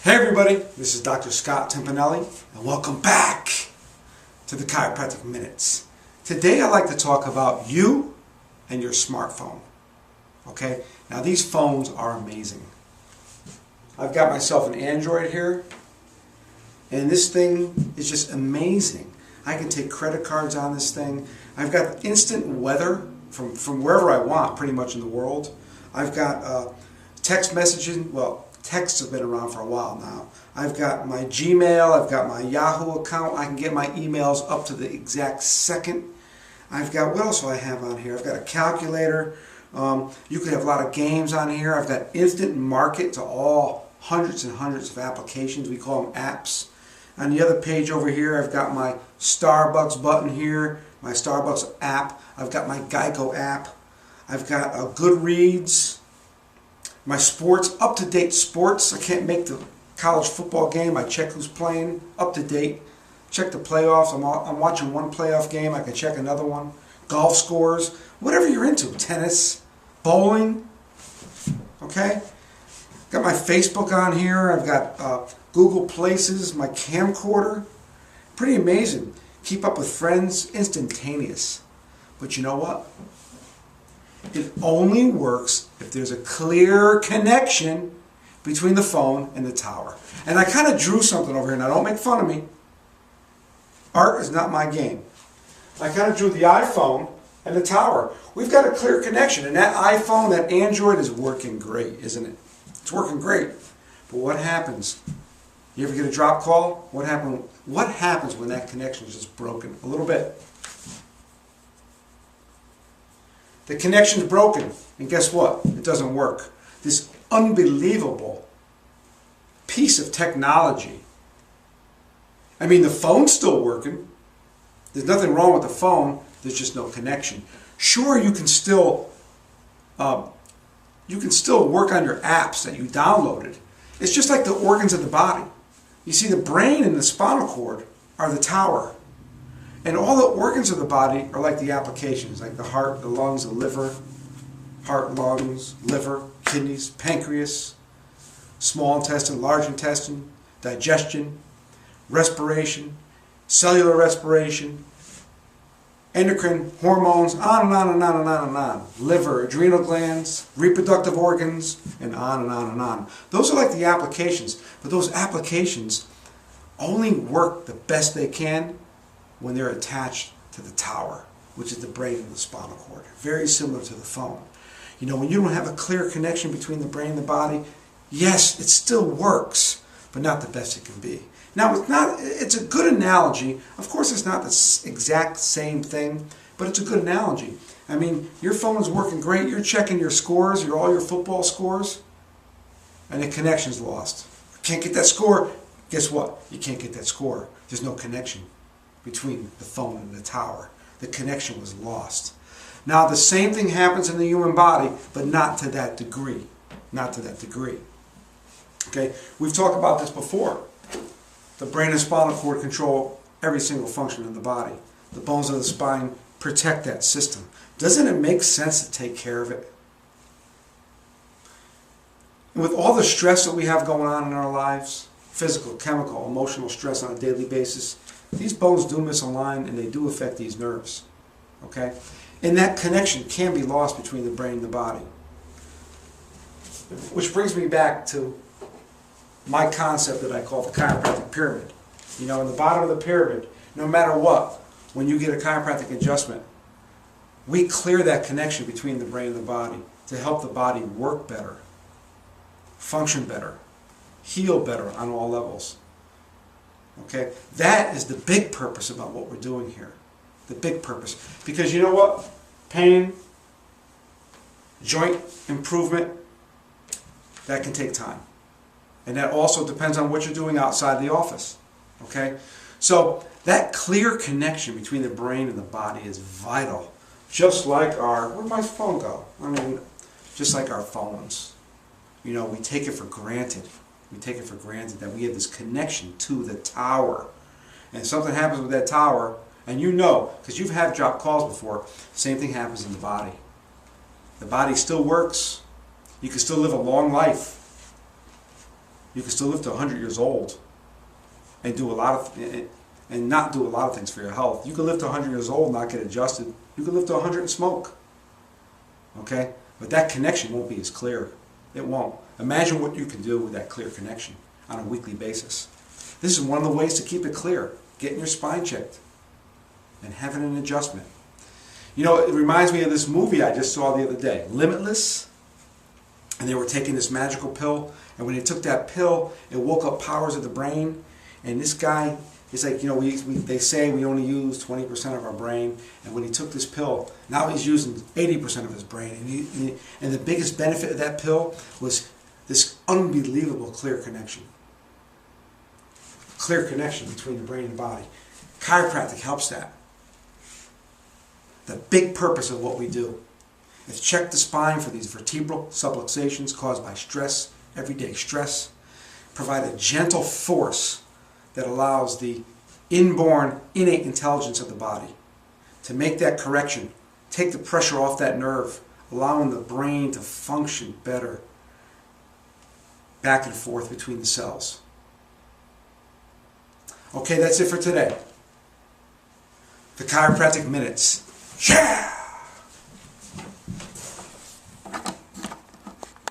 Hey everybody, this is Dr. Scott Timpanelli, and welcome back to the Chiropractic Minutes. Today I'd like to talk about you and your smartphone. Okay, now these phones are amazing. I've got myself an Android here, and this thing is just amazing. I can take credit cards on this thing. I've got instant weather from wherever I want, pretty much in the world. I've got text messaging, well, texts have been around for a while now. I've got my Gmail, I've got my Yahoo account. I can get my emails up to the exact second. I've got, what else do I have on here? I've got a calculator. You could have a lot of games on here. I've got instant market to all hundreds and hundreds of applications. We call them apps. On the other page over here, I've got my Starbucks button here, my Starbucks app. I've got my Geico app. I've got a Goodreads. My sports, up-to-date sports. I can't make the college football game. I check who's playing, up-to-date. Check the playoffs. I'm watching one playoff game. I can check another one. Golf scores. Whatever you're into. Tennis, bowling. Okay? Got my Facebook on here. I've got Google Places, my camcorder. Pretty amazing. Keep up with friends, instantaneous. But you know what? It only works if there's a clear connection between the phone and the tower. And I kind of drew something over here. Now don't make fun of me. Art is not my game. I kind of drew the iPhone and the tower. We've got a clear connection. And that iPhone, that Android is working great, isn't it? It's working great. But what happens? You ever get a drop call? What happens when that connection is just broken? A little bit. The connection's broken, and guess what? It doesn't work. This unbelievable piece of technology. I mean, the phone's still working. There's nothing wrong with the phone. There's just no connection. Sure, you can still work on your apps that you downloaded. It's just like the organs of the body. You see, the brain and the spinal cord are the tower. And all the organs of the body are like the applications, like the heart, the lungs, the liver, heart, lungs, liver, kidneys, pancreas, small intestine, large intestine, digestion, respiration, cellular respiration, endocrine, hormones, on and on and on and on and on. Liver, adrenal glands, reproductive organs, and on and on and on. Those are like the applications, but those applications only work the best they can when they're attached to the tower, which is the brain and the spinal cord. Very similar to the phone. You know, when you don't have a clear connection between the brain and the body, yes, it still works, but not the best it can be. Now, it's a good analogy. Of course, it's not the exact same thing, but it's a good analogy. I mean, your phone is working great. You're checking your scores, all your football scores, and the connection's lost. Can't get that score. Guess what? You can't get that score. There's no connection between the phone and the tower. The connection was lost. Now the same thing happens in the human body, but not to that degree. Not to that degree. Okay, we've talked about this before. The brain and spinal cord control every single function in the body. The bones of the spine protect that system. Doesn't it make sense to take care of it? And with all the stress that we have going on in our lives, physical, chemical, emotional stress on a daily basis, these bones do misalign and they do affect these nerves. Okay? And that connection can be lost between the brain and the body. Which brings me back to my concept that I call the chiropractic pyramid. You know, in the bottom of the pyramid, no matter what, when you get a chiropractic adjustment, we clear that connection between the brain and the body to help the body work better, function better, heal better on all levels. Okay, that is the big purpose about what we're doing here. The big purpose. Because you know what? Pain, joint improvement, that can take time. And that also depends on what you're doing outside the office. Okay? So that clear connection between the brain and the body is vital. Just like where'd my phone go? I mean, just like our phones. You know, we take it for granted. We take it for granted that we have this connection to the tower. And if something happens with that tower, and you know, because you've had drop calls before, same thing happens in the body. The body still works. You can still live a long life. You can still live to 100 years old and do a lot of and not do a lot of things for your health. You can live to 100 years old and not get adjusted. You can live to 100 and smoke. Okay? But that connection won't be as clear. It won't. Imagine what you can do with that clear connection on a weekly basis. This is one of the ways to keep it clear. Getting your spine checked and having an adjustment. You know, it reminds me of this movie I just saw the other day, Limitless. And they were taking this magical pill, and when they took that pill, it woke up powers of the brain. And this guy, it's like, you know, they say we only use 20% of our brain, and when he took this pill, now he's using 80% of his brain. And the biggest benefit of that pill was this unbelievable clear connection. Clear connection between the brain and the body. Chiropractic helps that. The big purpose of what we do is check the spine for these vertebral subluxations caused by stress, everyday stress. Provide a gentle force that allows the inborn, innate intelligence of the body to make that correction, take the pressure off that nerve, allowing the brain to function better back and forth between the cells. Okay, that's it for today. The Chiropractic Minutes. Yeah!